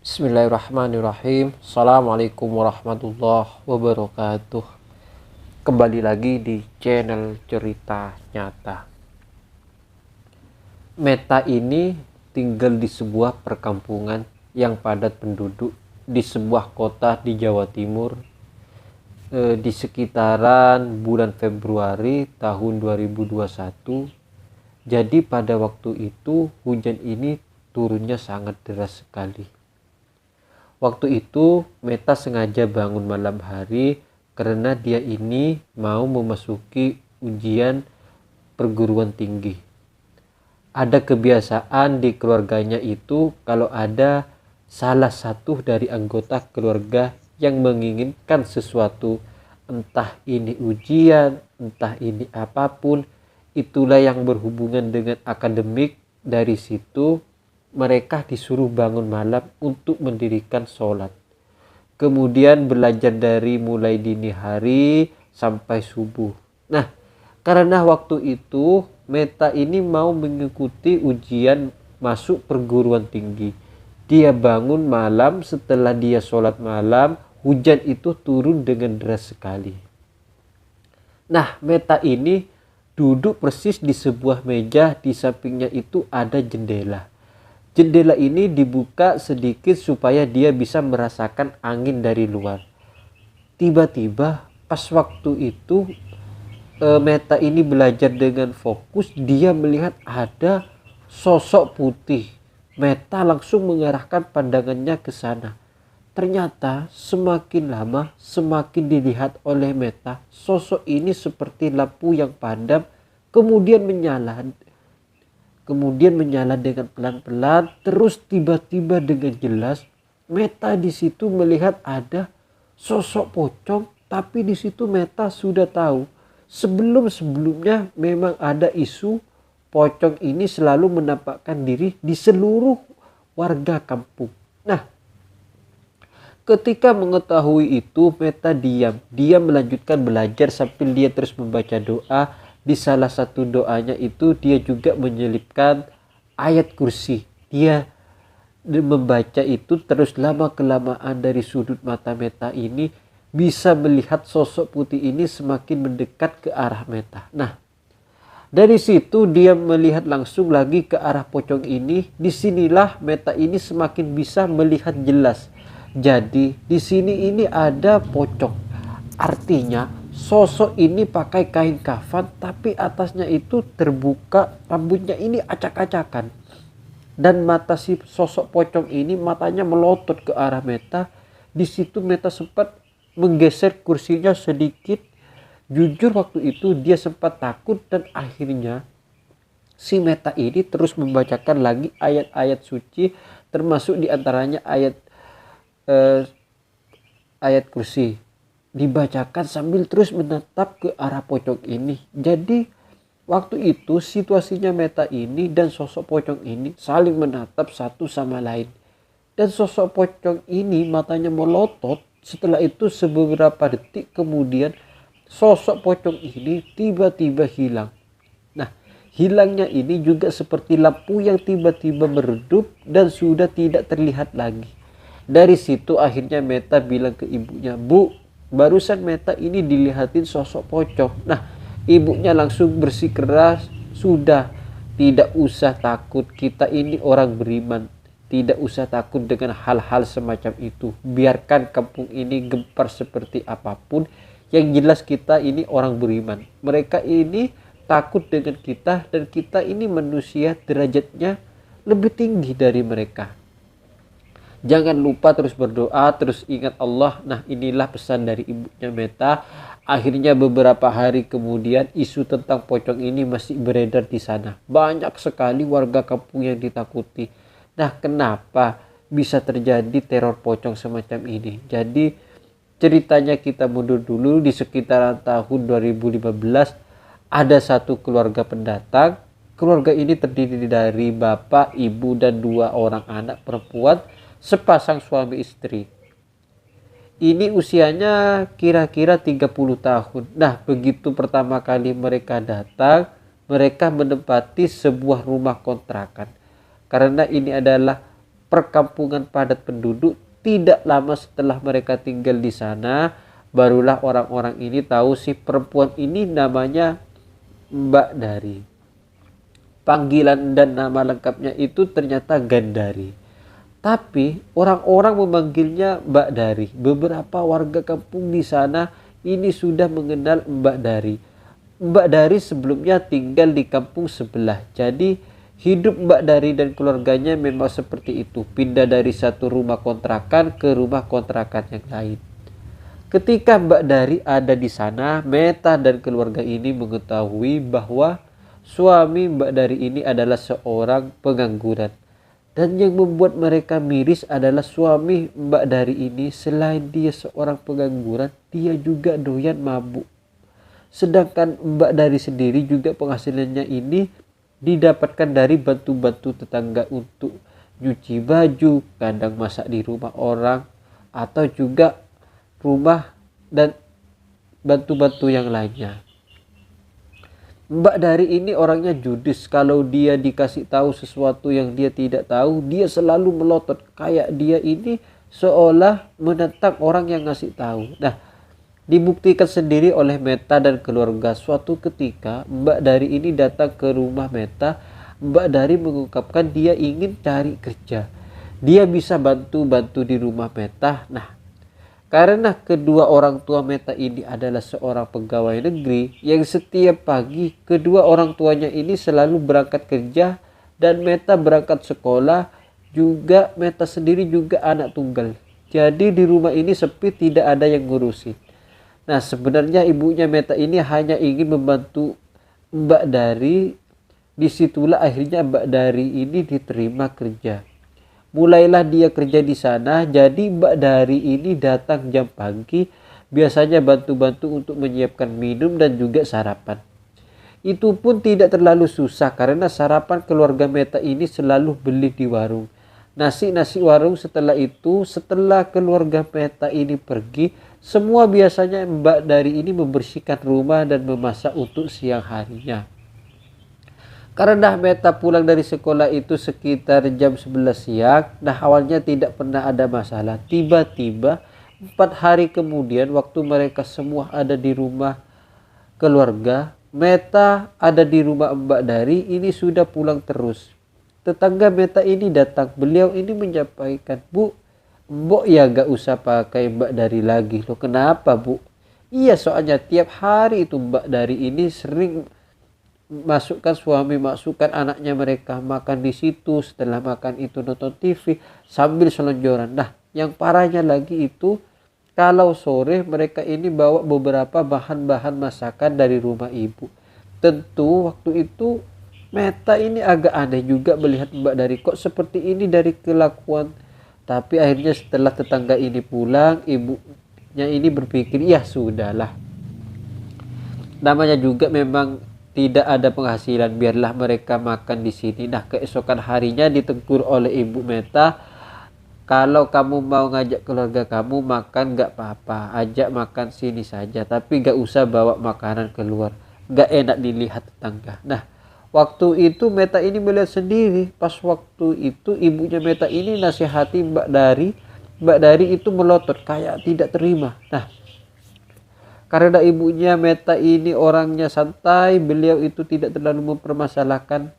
Bismillahirrahmanirrahim. Assalamualaikum warahmatullahi wabarakatuh. Kembali lagi di channel Cerita Nyata. Meta ini tinggal di sebuah perkampungan yang padat penduduk di sebuah kota di Jawa Timur di sekitaran bulan Februari tahun 2021. Jadi pada waktu itu hujan ini turunnya sangat deras sekali. Waktu itu Meta sengaja bangun malam hari karena dia ini mau memasuki ujian perguruan tinggi. Ada kebiasaan di keluarganya itu kalau ada salah satu dari anggota keluarga yang menginginkan sesuatu, entah ini ujian, entah ini apapun, itulah yang berhubungan dengan akademik. Dari situ mereka disuruh bangun malam untuk mendirikan sholat. Kemudian belajar dari mulai dini hari sampai subuh. Nah, karena waktu itu Meta ini mau mengikuti ujian masuk perguruan tinggi. Dia bangun malam, setelah dia sholat malam, hujan itu turun dengan deras sekali. Nah, Meta ini duduk persis di sebuah meja, di sampingnya itu ada jendela. Jendela ini dibuka sedikit supaya dia bisa merasakan angin dari luar. Tiba-tiba pas waktu itu Meta ini belajar dengan fokus, dia melihat ada sosok putih. Meta langsung mengarahkan pandangannya ke sana. Ternyata semakin lama semakin dilihat oleh Meta, sosok ini seperti lampu yang padam kemudian menyala dengan pelan-pelan, terus tiba-tiba dengan jelas Meta di situ melihat ada sosok pocong. Tapi di situ Meta sudah tahu sebelumnya memang ada isu pocong ini selalu menampakkan diri di seluruh warga kampung. Nah, ketika mengetahui itu Meta diam. Dia melanjutkan belajar sambil dia terus membaca doa. Di salah satu doanya itu dia juga menyelipkan ayat kursi. Dia membaca itu terus, lama kelamaan dari sudut mata Meta ini bisa melihat sosok putih ini semakin mendekat ke arah Meta. Nah, dari situ dia melihat langsung lagi ke arah pocong ini. Disinilah Meta ini semakin bisa melihat jelas. Jadi di sini ini ada pocong. Artinya sosok ini pakai kain kafan, tapi atasnya itu terbuka, rambutnya ini acak-acakan. Dan mata si sosok pocong ini matanya melotot ke arah Meta. Di situ Meta sempat menggeser kursinya sedikit. Jujur waktu itu dia sempat takut dan akhirnya si Meta ini terus membacakan lagi ayat-ayat suci, termasuk diantaranya ayat kursi. Dibacakan sambil terus menatap ke arah pocong ini. Jadi waktu itu situasinya Meta ini dan sosok pocong ini saling menatap satu sama lain. Dan sosok pocong ini matanya melotot. Setelah itu beberapa detik kemudian sosok pocong ini tiba-tiba hilang. Nah, hilangnya ini juga seperti lampu yang tiba-tiba meredup dan sudah tidak terlihat lagi. Dari situ akhirnya Meta bilang ke ibunya, "Bu, barusan Meta ini dilihatin sosok pocong." Nah, ibunya langsung bersikeras, "Sudah, tidak usah takut, kita ini orang beriman. Tidak usah takut dengan hal-hal semacam itu. Biarkan kampung ini gempar seperti apapun. Yang jelas kita ini orang beriman. Mereka ini takut dengan kita dan kita ini manusia, derajatnya lebih tinggi dari mereka. Jangan lupa terus berdoa, terus ingat Allah." Nah, inilah pesan dari ibunya Meta. Akhirnya beberapa hari kemudian isu tentang pocong ini masih beredar di sana. Banyak sekali warga kampung yang ditakuti. Nah, kenapa bisa terjadi teror pocong semacam ini? Jadi ceritanya kita mundur dulu, di sekitaran tahun 2015 ada satu keluarga pendatang. Keluarga ini terdiri dari bapak, ibu, dan 2 orang anak perempuan, sepasang suami istri. Ini usianya kira-kira 30 tahun. Nah, begitu pertama kali mereka datang, mereka menempati sebuah rumah kontrakan. Karena ini adalah perkampungan padat penduduk. Tidak lama setelah mereka tinggal di sana, barulah orang-orang ini tahu si perempuan ini namanya Mbak Dari. Panggilan dan nama lengkapnya itu ternyata Gandari. Tapi orang-orang memanggilnya Mbak Dari. Beberapa warga kampung di sana ini sudah mengenal Mbak Dari. Mbak Dari sebelumnya tinggal di kampung sebelah. Jadi hidup Mbak Dari dan keluarganya memang seperti itu. Pindah dari satu rumah kontrakan ke rumah kontrakan yang lain. Ketika Mbak Dari ada di sana, Meta dan keluarga ini mengetahui bahwa suami Mbak Dari ini adalah seorang pengangguran. Dan yang membuat mereka miris adalah suami Mbak Dari ini selain dia seorang pengangguran, dia juga doyan mabuk. Sedangkan Mbak Dari sendiri juga penghasilannya ini didapatkan dari bantu-bantu tetangga untuk nyuci baju, kadang masak di rumah orang, atau juga rumah dan bantu-bantu yang lainnya. Mbak Dari ini orangnya judes. Kalau dia dikasih tahu sesuatu yang dia tidak tahu, dia selalu melotot. Kayak dia ini seolah menentang orang yang ngasih tahu. Nah, dibuktikan sendiri oleh Meta dan keluarga. Suatu ketika Mbak Dari ini datang ke rumah Meta. Mbak Dari mengungkapkan dia ingin cari kerja. Dia bisa bantu-bantu di rumah Meta. Nah, karena kedua orang tua Meta ini adalah seorang pegawai negeri yang setiap pagi kedua orang tuanya ini selalu berangkat kerja dan Meta berangkat sekolah, juga Meta sendiri juga anak tunggal. Jadi di rumah ini sepi, tidak ada yang ngurusin. Nah, sebenarnya ibunya Meta ini hanya ingin membantu Mbak Dari. Disitulah akhirnya Mbak Dari ini diterima kerja. Mulailah dia kerja di sana. Jadi Mbak Dari ini datang jam pagi, biasanya bantu-bantu untuk menyiapkan minum dan juga sarapan. Itu pun tidak terlalu susah karena sarapan keluarga Meta ini selalu beli di warung. Nasi warung. Setelah itu, setelah keluarga Meta ini pergi, semua biasanya Mbak Dari ini membersihkan rumah dan memasak untuk siang harinya. Karena Meta pulang dari sekolah itu sekitar jam 11 siang. Nah, awalnya tidak pernah ada masalah. Tiba-tiba 4 hari kemudian, waktu mereka semua ada di rumah keluarga, Meta ada di rumah Mbak Dari ini sudah pulang terus. Tetangga Meta ini datang. Beliau ini menyampaikan, "Bu, Mbok ya gak usah pakai Mbak Dari lagi." "Loh, kenapa, Bu?" "Iya, soalnya tiap hari itu Mbak Dari ini sering masukkan anaknya mereka makan di situ, setelah makan itu nonton TV sambil selonjoran." Nah, yang parahnya lagi itu kalau sore mereka ini bawa beberapa bahan-bahan masakan dari rumah ibu. Tentu waktu itu Meta ini agak aneh juga melihat Mbak Dari kok seperti ini dari kelakuan. Tapi akhirnya setelah tetangga ini pulang, ibunya ini berpikir, ya sudahlah, namanya juga memang tidak ada penghasilan, biarlah mereka makan di sini. Nah, keesokan harinya ditegur oleh ibu Meta, "Kalau kamu mau ngajak keluarga kamu makan gak apa-apa, ajak makan sini saja, tapi gak usah bawa makanan keluar, gak enak dilihat tetangga." Nah, waktu itu Meta ini melihat sendiri, pas waktu itu ibunya Meta ini nasihati Mbak Dari. Mbak Dari itu melotot kayak tidak terima. Nah, karena ibunya Meta ini orangnya santai, beliau itu tidak terlalu mempermasalahkan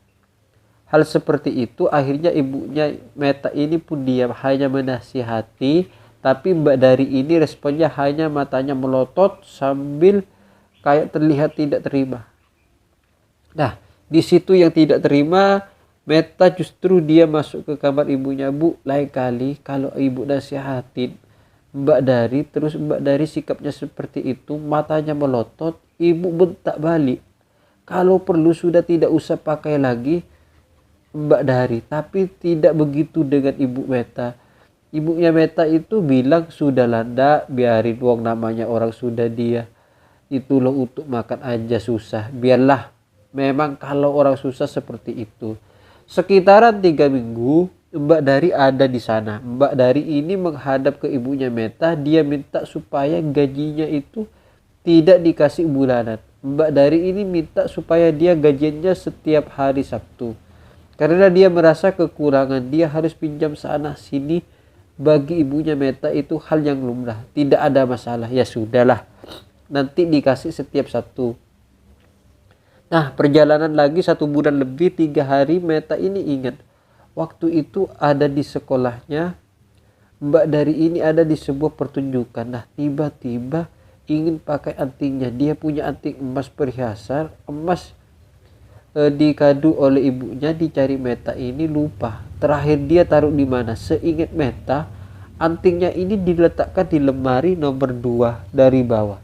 hal seperti itu. Akhirnya ibunya Meta ini pun diam, hanya menasihati. Tapi Mbak Dari ini responnya hanya matanya melotot sambil kayak terlihat tidak terima. Nah, di situ yang tidak terima, Meta justru dia masuk ke kamar ibunya. "Bu, lain kali kalau ibu nasihatin Mbak Dari, terus Mbak Dari sikapnya seperti itu, matanya melotot, ibu bentak balik. Kalau perlu sudah tidak usah pakai lagi Mbak Dari." Tapi tidak begitu dengan ibu Meta. Ibunya Meta itu bilang, "Sudahlah, ndak, biarin wong namanya orang sudah dia itu loh untuk makan aja susah. Biarlah, memang kalau orang susah seperti itu." Sekitaran 3 minggu Mbak Dari ada di sana. Mbak Dari ini menghadap ke ibunya Meta, dia minta supaya gajinya itu tidak dikasih bulanan. Mbak Dari ini minta supaya dia gajinya setiap hari Sabtu. Karena dia merasa kekurangan, dia harus pinjam sana sini. Bagi ibunya Meta itu hal yang lumrah, tidak ada masalah. Ya sudahlah, nanti dikasih setiap satu. Nah, perjalanan lagi 1 bulan lebih, 3 hari, Meta ini ingat. Waktu itu ada di sekolahnya, Mbak Dari ini ada di sebuah pertunjukan. Nah, tiba-tiba ingin pakai antingnya. Dia punya anting emas perhiasan, emas dikado oleh ibunya, dicari Meta ini lupa. Terakhir dia taruh di mana? Seingat Meta, antingnya ini diletakkan di lemari nomor 2 dari bawah.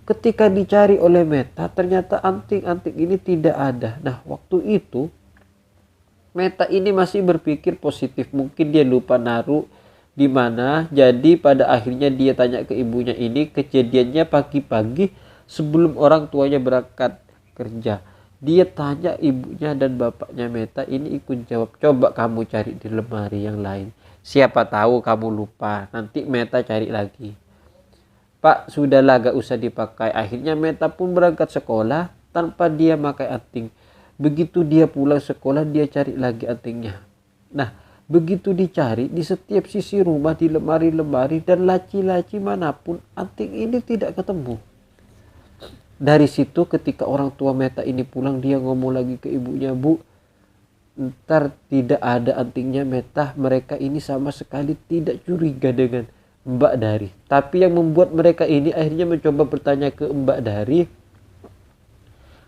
Ketika dicari oleh Meta, ternyata anting-anting ini tidak ada. Nah, waktu itu Meta ini masih berpikir positif. Mungkin dia lupa naruh di mana. Jadi pada akhirnya dia tanya ke ibunya ini. Kejadiannya pagi-pagi sebelum orang tuanya berangkat kerja. Dia tanya ibunya dan bapaknya Meta ini ikut jawab. Coba kamu cari di lemari yang lain. Siapa tahu kamu lupa. Nanti Meta cari lagi. Pak, sudahlah, gak usah dipakai. Akhirnya Meta pun berangkat sekolah tanpa dia pakai anting. Begitu dia pulang sekolah, dia cari lagi antingnya. Nah, begitu dicari di setiap sisi rumah, di lemari-lemari dan laci-laci manapun, anting ini tidak ketemu. Dari situ ketika orang tua Meta ini pulang, dia ngomong lagi ke ibunya, Bu, ntar tidak ada antingnya Meta. Mereka ini sama sekali tidak curiga dengan Mbak Dari. Tapi yang membuat mereka ini akhirnya mencoba bertanya ke Mbak Dari,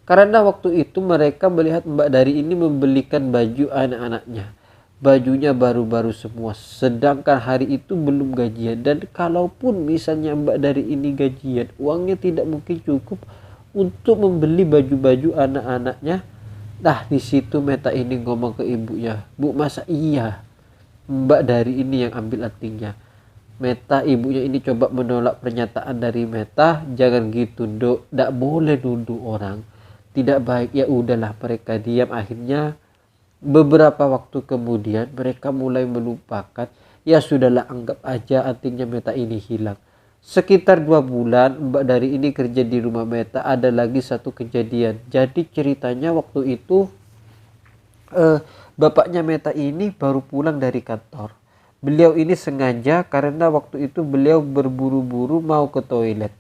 karena waktu itu mereka melihat Mbak Dari ini membelikan baju anak-anaknya. Bajunya baru-baru semua. Sedangkan hari itu belum gajian. Dan kalaupun misalnya Mbak Dari ini gajian, uangnya tidak mungkin cukup untuk membeli baju-baju anak-anaknya. Nah, di situ Meta ini ngomong ke ibunya, Bu, masa iya Mbak Dari ini yang ambil antingnya? Meta, ibunya ini coba menolak pernyataan dari Meta. Jangan gitu, Dok. Tidak boleh nuduh orang. Tidak baik. Ya udahlah, mereka diam. Akhirnya beberapa waktu kemudian mereka mulai melupakan. Ya sudahlah, anggap aja antingnya Meta ini hilang. Sekitar 2 bulan Mbak Dari ini kerja di rumah Meta. Ada lagi satu kejadian. Jadi ceritanya waktu itu bapaknya Meta ini baru pulang dari kantor. Beliau ini sengaja karena waktu itu beliau berburu-buru mau ke toilet.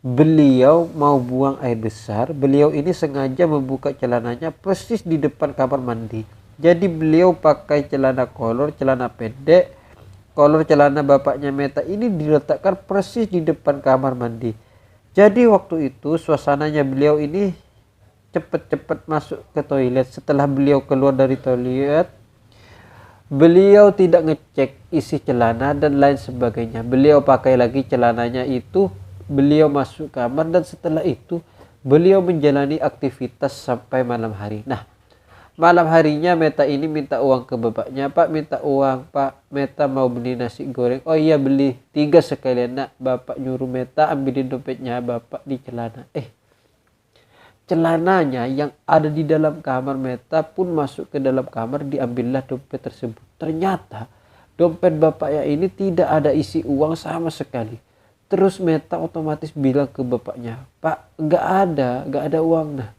Beliau mau buang air besar. Beliau ini sengaja membuka celananya persis di depan kamar mandi. Jadi beliau pakai celana kolor, celana pendek. Kolor celana bapaknya Meta ini diletakkan persis di depan kamar mandi. Jadi waktu itu suasananya beliau ini cepat-cepat masuk ke toilet. Setelah beliau keluar dari toilet, beliau tidak ngecek isi celana dan lain sebagainya. Beliau pakai lagi celananya itu. Beliau masuk kamar dan setelah itu beliau menjalani aktivitas sampai malam hari. Nah, malam harinya Meta ini minta uang ke bapaknya. Pak, minta uang, Pak. Meta mau beli nasi goreng. Oh iya, beli 3 sekalian, Nak. Bapak nyuruh Meta ambilin dompetnya bapak di celana. Celananya yang ada di dalam kamar Meta pun masuk ke dalam kamar, diambillah dompet tersebut. Ternyata dompet bapaknya ini tidak ada isi uang sama sekali. Terus Meta otomatis bilang ke bapaknya, Pak, nggak ada uang. Nah,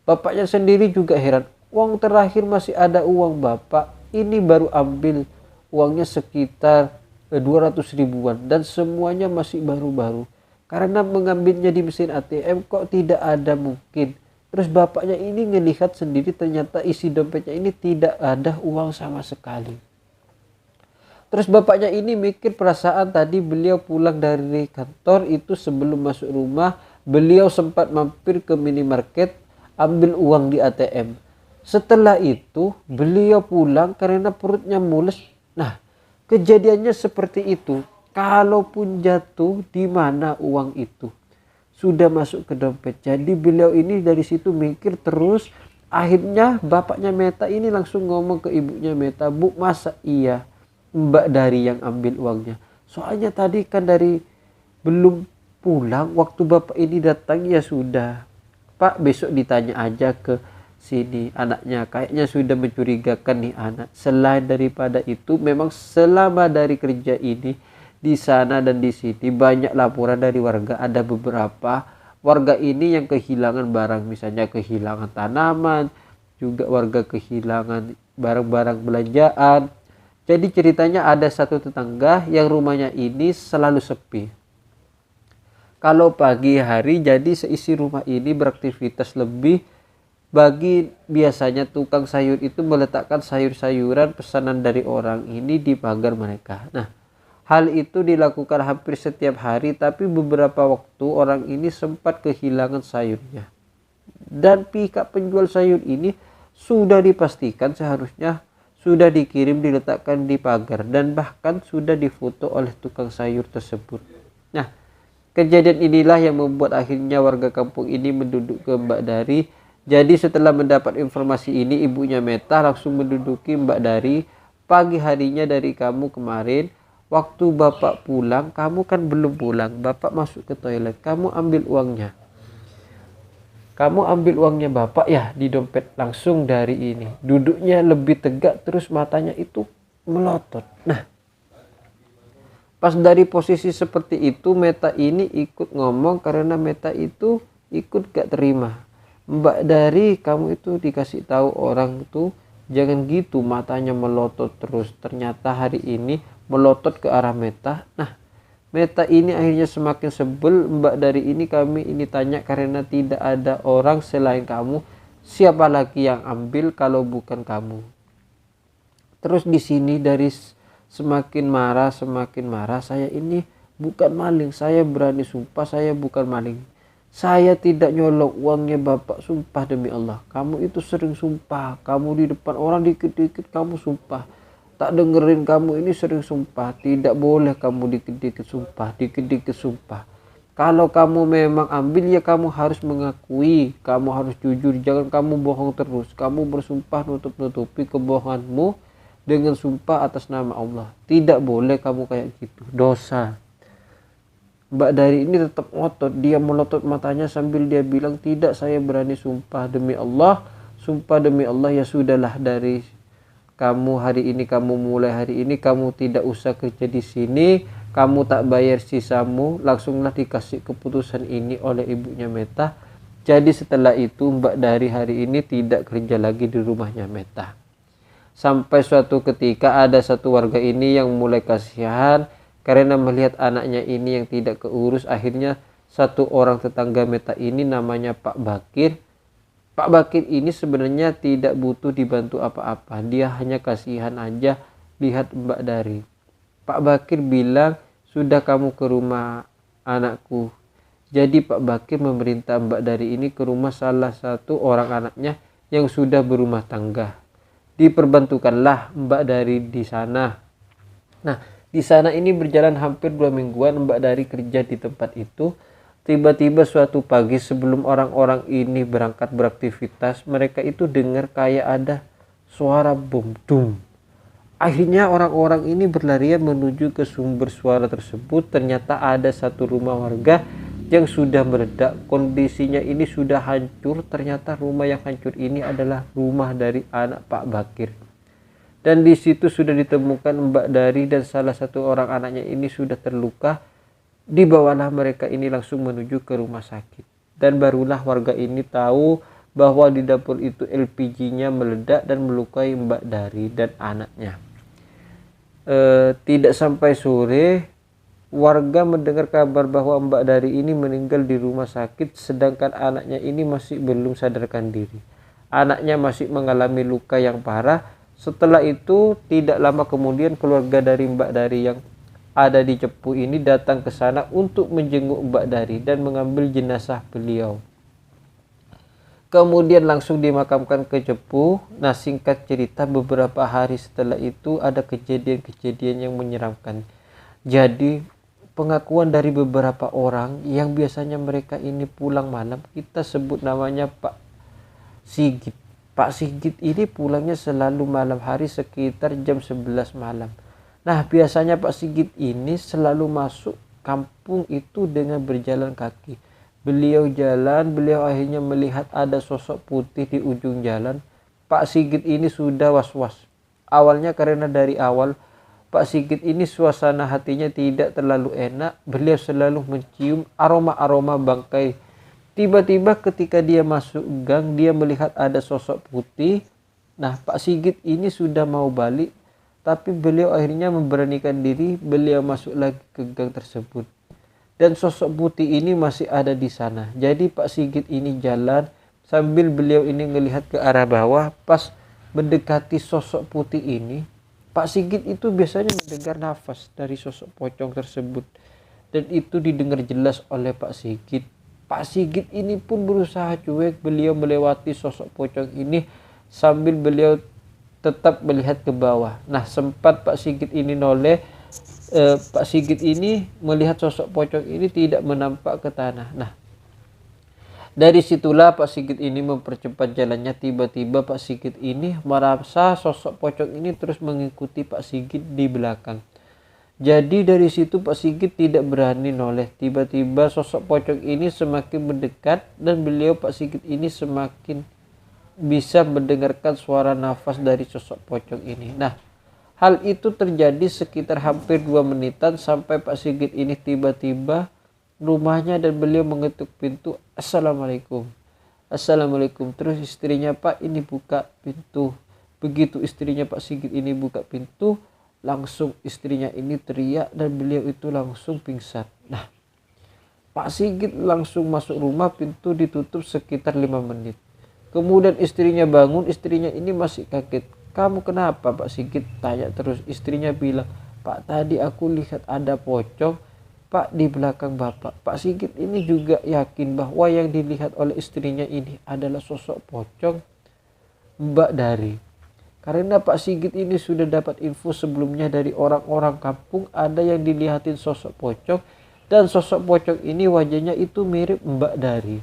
bapaknya sendiri juga heran. Uang terakhir masih ada uang Bapak. Ini baru ambil uangnya sekitar 200 ribuan dan semuanya masih baru-baru. Karena mengambilnya di mesin ATM kok tidak ada mungkin. Terus bapaknya ini ngelihat sendiri ternyata isi dompetnya ini tidak ada uang sama sekali. Terus bapaknya ini mikir perasaan tadi beliau pulang dari kantor itu sebelum masuk rumah. Beliau sempat mampir ke minimarket ambil uang di ATM. Setelah itu beliau pulang karena perutnya mules. Nah, kejadiannya seperti itu. Kalaupun jatuh, di mana uang itu? Sudah masuk ke dompet. Jadi beliau ini dari situ mikir terus. Akhirnya bapaknya Meta ini langsung ngomong ke ibunya Meta, Bu, masa iya Mbak Dari yang ambil uangnya? Soalnya tadi kan dari belum pulang, waktu bapak ini datang ya sudah. Pak, besok ditanya aja ke sini anaknya, kayaknya sudah mencurigakan nih anak. Selain daripada itu, memang selama dari kerja ini di sana dan di sini banyak laporan dari warga. Ada beberapa warga ini yang kehilangan barang, misalnya kehilangan tanaman, juga warga kehilangan barang-barang belanjaan. Jadi ceritanya ada satu tetangga yang rumahnya ini selalu sepi. Kalau pagi hari jadi seisi rumah ini beraktivitas lebih. Bagi biasanya tukang sayur itu meletakkan sayur-sayuran pesanan dari orang ini di pagar mereka. Nah, hal itu dilakukan hampir setiap hari, tapi beberapa waktu orang ini sempat kehilangan sayurnya. Dan pihak penjual sayur ini sudah dipastikan seharusnya sudah dikirim diletakkan di pagar dan bahkan sudah difoto oleh tukang sayur tersebut. Nah, kejadian inilah yang membuat akhirnya warga kampung ini menduduk ke Mbak Dari. Jadi setelah mendapat informasi ini, ibunya Meta langsung menduduki Mbak Dari. Pagi harinya dari kamu kemarin, waktu bapak pulang, kamu kan belum pulang. Bapak masuk ke toilet, kamu ambil uangnya. Kamu ambil uangnya bapak ya di dompet. Langsung dari ini. Duduknya lebih tegak, terus matanya itu melotot. Nah, pas dari posisi seperti itu, Meta ini ikut ngomong karena Meta itu ikut gak terima. Mbak Dari, kamu itu dikasih tahu orang tuh jangan gitu, matanya melotot terus. Ternyata hari ini melotot ke arah Meta. Nah, Meta ini akhirnya semakin sebel. Mbak Dari ini kami ini tanya karena tidak ada orang selain kamu. Siapa lagi yang ambil kalau bukan kamu? Terus di sini dari semakin marah, saya ini bukan maling. Saya berani sumpah saya bukan maling. Saya tidak nyolong uangnya bapak, sumpah demi Allah. Kamu itu sering sumpah, kamu di depan orang dikit-dikit kamu sumpah. Tak dengerin kamu ini sering sumpah. Tidak boleh kamu dikit-dikit sumpah. Kalau kamu memang ambil ya kamu harus mengakui, kamu harus jujur. Jangan kamu bohong terus. Kamu bersumpah nutup-nutupi kebohonganmu dengan sumpah atas nama Allah. Tidak boleh kamu kayak gitu, dosa. Mbak Dari ini tetap ngotot, dia melotot matanya sambil dia bilang, tidak, saya berani sumpah demi Allah ya sudahlah, dari kamu hari ini, kamu mulai hari ini kamu tidak usah kerja di sini, kamu tak bayar sisamu. Langsunglah dikasih keputusan ini oleh ibunya Meta. Jadi setelah itu Mbak Dari hari ini tidak kerja lagi di rumahnya Meta. Sampai suatu ketika ada satu warga ini yang mulai kasihan karena melihat anaknya ini yang tidak keurus. Akhirnya satu orang tetangga Meta ini namanya Pak Bakir. Pak Bakir ini sebenarnya tidak butuh dibantu apa-apa. Dia hanya kasihan aja lihat Mbak Dari. Pak Bakir bilang, sudah kamu ke rumah anakku. Jadi Pak Bakir memerintah Mbak Dari ini ke rumah salah satu orang anaknya yang sudah berumah tangga. Diperbantukanlah Mbak Dari di sana. Nah, di sana ini berjalan hampir 2 mingguan Mbak Dari kerja di tempat itu. Tiba-tiba suatu pagi sebelum orang-orang ini berangkat beraktivitas, mereka itu dengar kayak ada suara bom dum. Akhirnya orang-orang ini berlarian menuju ke sumber suara tersebut. Ternyata ada satu rumah warga yang sudah meledak. Kondisinya ini sudah hancur. Ternyata rumah yang hancur ini adalah rumah dari anak Pak Bakir. Dan di situ sudah ditemukan Mbak Dari dan salah satu orang anaknya ini sudah terluka. Dibawalah mereka ini langsung menuju ke rumah sakit. Dan barulah warga ini tahu bahwa di dapur itu LPG-nya meledak dan melukai Mbak Dari dan anaknya. Tidak sampai sore, warga mendengar kabar bahwa Mbak Dari ini meninggal di rumah sakit, sedangkan anaknya ini masih belum sadarkan diri. Anaknya masih mengalami luka yang parah. Setelah itu tidak lama kemudian keluarga dari Mbak Dari yang ada di Cepu ini datang ke sana untuk menjenguk Mbak Dari dan mengambil jenazah beliau. Kemudian langsung dimakamkan ke Cepu. Nah, singkat cerita beberapa hari setelah itu ada kejadian-kejadian yang menyeramkan. Jadi pengakuan dari beberapa orang yang biasanya mereka ini pulang malam, kita sebut namanya Pak Sigit. Pak Sigit ini pulangnya selalu malam hari sekitar jam 11 malam. Nah, biasanya Pak Sigit ini selalu masuk kampung itu dengan berjalan kaki. Beliau jalan, beliau akhirnya melihat ada sosok putih di ujung jalan. Pak Sigit ini sudah was-was. Awalnya karena dari awal Pak Sigit ini suasana hatinya tidak terlalu enak. Beliau selalu mencium aroma-aroma bangkai. Tiba-tiba ketika dia masuk gang, dia melihat ada sosok putih Nah, Pak Sigit ini sudah mau balik, tapi beliau akhirnya memberanikan diri, beliau masuk lagi ke gang tersebut. Dan sosok putih ini masih ada di sana. Jadi Pak Sigit ini jalan sambil beliau ini melihat ke arah bawah. Pas mendekati sosok putih ini, Pak Sigit itu biasanya mendengar nafas dari sosok pocong tersebut. Dan itu didengar jelas oleh Pak Sigit. Pak Sigit ini pun berusaha cuek, beliau melewati sosok pocong ini sambil beliau tetap melihat ke bawah. Nah, sempat Pak Sigit ini noleh, Pak Sigit ini melihat sosok pocong ini tidak menampak ke tanah. Nah, dari situlah Pak Sigit ini mempercepat jalannya. Tiba-tiba Pak Sigit ini merasa sosok pocong ini terus mengikuti Pak Sigit di belakang. Jadi dari situ Pak Sigit tidak berani noleh. Tiba-tiba sosok pocong ini semakin mendekat dan beliau Pak Sigit ini semakin bisa mendengarkan suara nafas dari sosok pocong ini. Nah, hal itu terjadi sekitar hampir 2 menitan sampai Pak Sigit ini tiba-tiba rumahnya dan beliau mengetuk pintu. Assalamualaikum. Assalamualaikum. Terus istrinya Pak ini buka pintu. Begitu istrinya Pak Sigit ini buka pintu, langsung istrinya ini teriak dan beliau itu langsung pingsan. Nah, Pak Sigit langsung masuk rumah, pintu ditutup sekitar 5 menit. Kemudian istrinya bangun, istrinya ini masih kaget. Kamu kenapa Pak Sigit? Tanya terus. Istrinya bilang, Pak tadi aku lihat ada pocong Pak di belakang Bapak. Pak Sigit ini juga yakin bahwa yang dilihat oleh istrinya ini adalah sosok pocong Mbak Dari. Karena Pak Sigit ini sudah dapat info sebelumnya dari orang-orang kampung ada yang dilihatin sosok pocong dan sosok pocong ini wajahnya itu mirip Mbak Dari.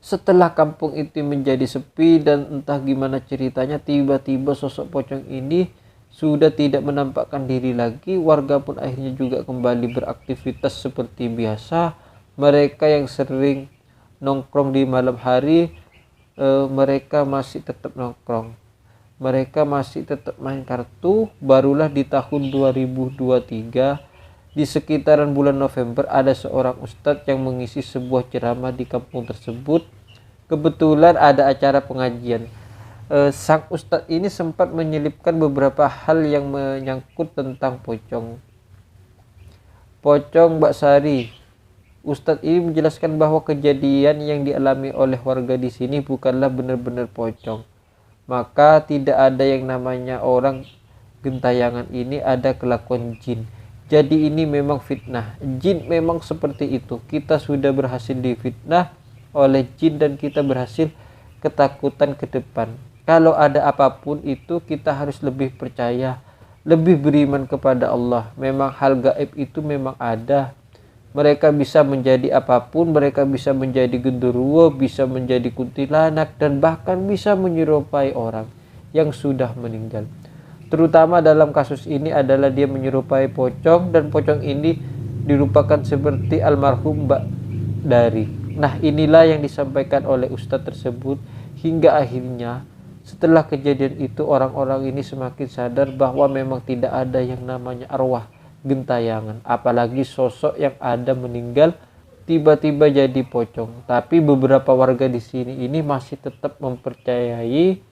Setelah kampung itu menjadi sepi dan entah gimana ceritanya, tiba-tiba sosok pocong ini sudah tidak menampakkan diri lagi. Warga pun akhirnya juga kembali beraktivitas seperti biasa. Mereka yang sering nongkrong di malam hari, mereka masih tetap nongkrong. Mereka masih tetap main kartu. Barulah di tahun 2023 di sekitaran bulan November ada seorang ustadz yang mengisi sebuah ceramah di kampung tersebut. Kebetulan ada acara pengajian. Sang ustadz ini sempat menyelipkan beberapa hal yang menyangkut tentang pocong Mbak Sari. Ustadz ini menjelaskan bahwa kejadian yang dialami oleh warga di sini bukanlah benar-benar pocong. Maka tidak ada yang namanya orang gentayangan, ini ada kelakuan jin. Jadi ini memang fitnah. Jin memang seperti itu. Kita sudah berhasil difitnah oleh jin dan kita berhasil ketakutan ke depan. Kalau ada apapun itu kita harus lebih percaya, lebih beriman kepada Allah. Memang hal gaib itu memang ada. Mereka bisa menjadi apapun, mereka bisa menjadi genderuwo, bisa menjadi kuntilanak, dan bahkan bisa menyerupai orang yang sudah meninggal. Terutama dalam kasus ini adalah dia menyerupai pocong, dan pocong ini dirupakan seperti almarhum Mbak Dari. Nah, inilah yang disampaikan oleh ustadz tersebut. Hingga akhirnya setelah kejadian itu orang-orang ini semakin sadar bahwa memang tidak ada yang namanya arwah gentayangan, apalagi sosok yang ada meninggal tiba-tiba jadi pocong. Tapi beberapa warga di sini ini masih tetap mempercayai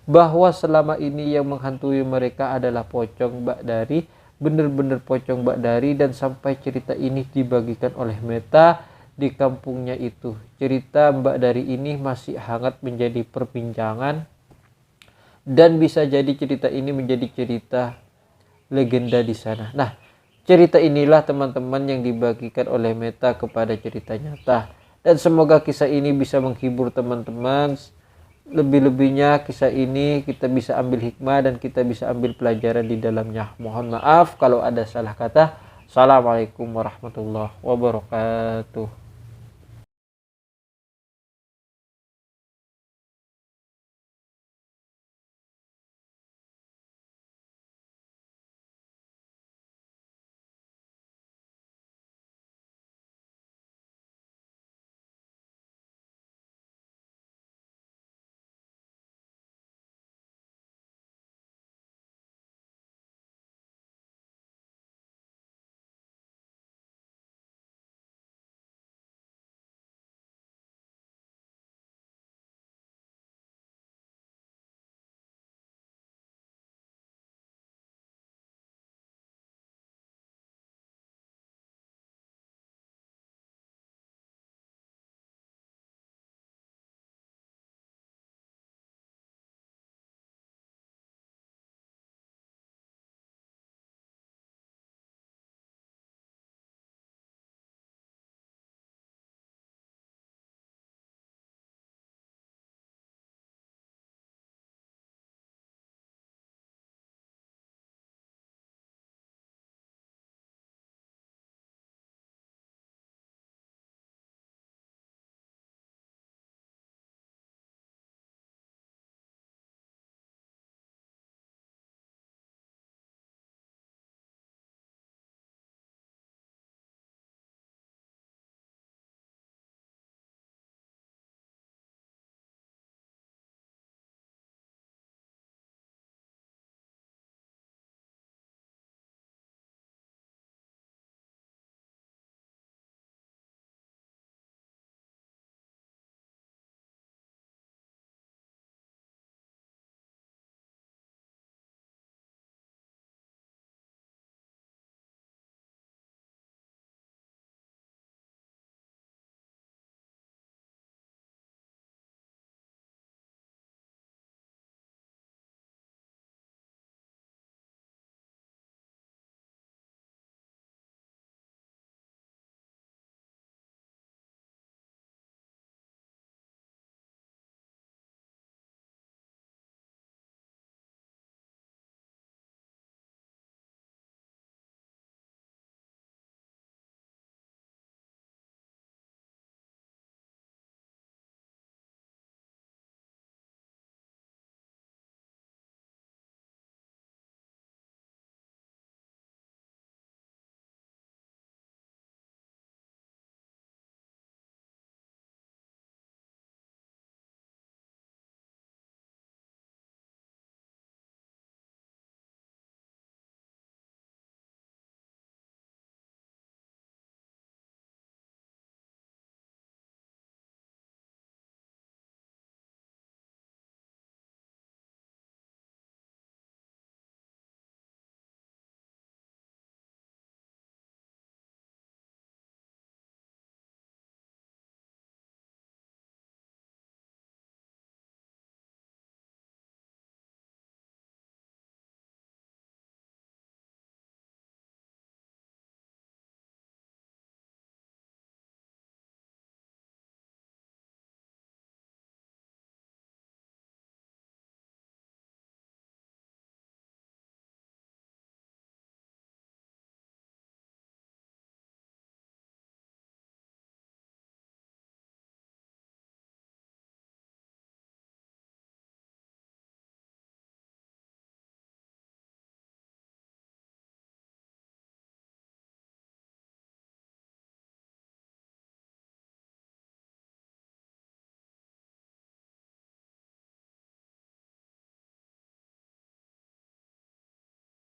bahwa selama ini yang menghantui mereka adalah pocong Mbak Dari, benar-benar pocong Mbak Dari. Dan sampai cerita ini dibagikan oleh Meta di kampungnya itu, cerita Mbak Dari ini masih hangat menjadi perbincangan dan bisa jadi cerita ini menjadi cerita legenda di sana. Nah, cerita inilah teman-teman yang dibagikan oleh Meta kepada cerita nyata, dan semoga kisah ini bisa menghibur teman-teman. Lebih-lebihnya kisah ini kita bisa ambil hikmah dan kita bisa ambil pelajaran di dalamnya. Mohon maaf kalau ada salah kata. Assalamualaikum warahmatullahi wabarakatuh.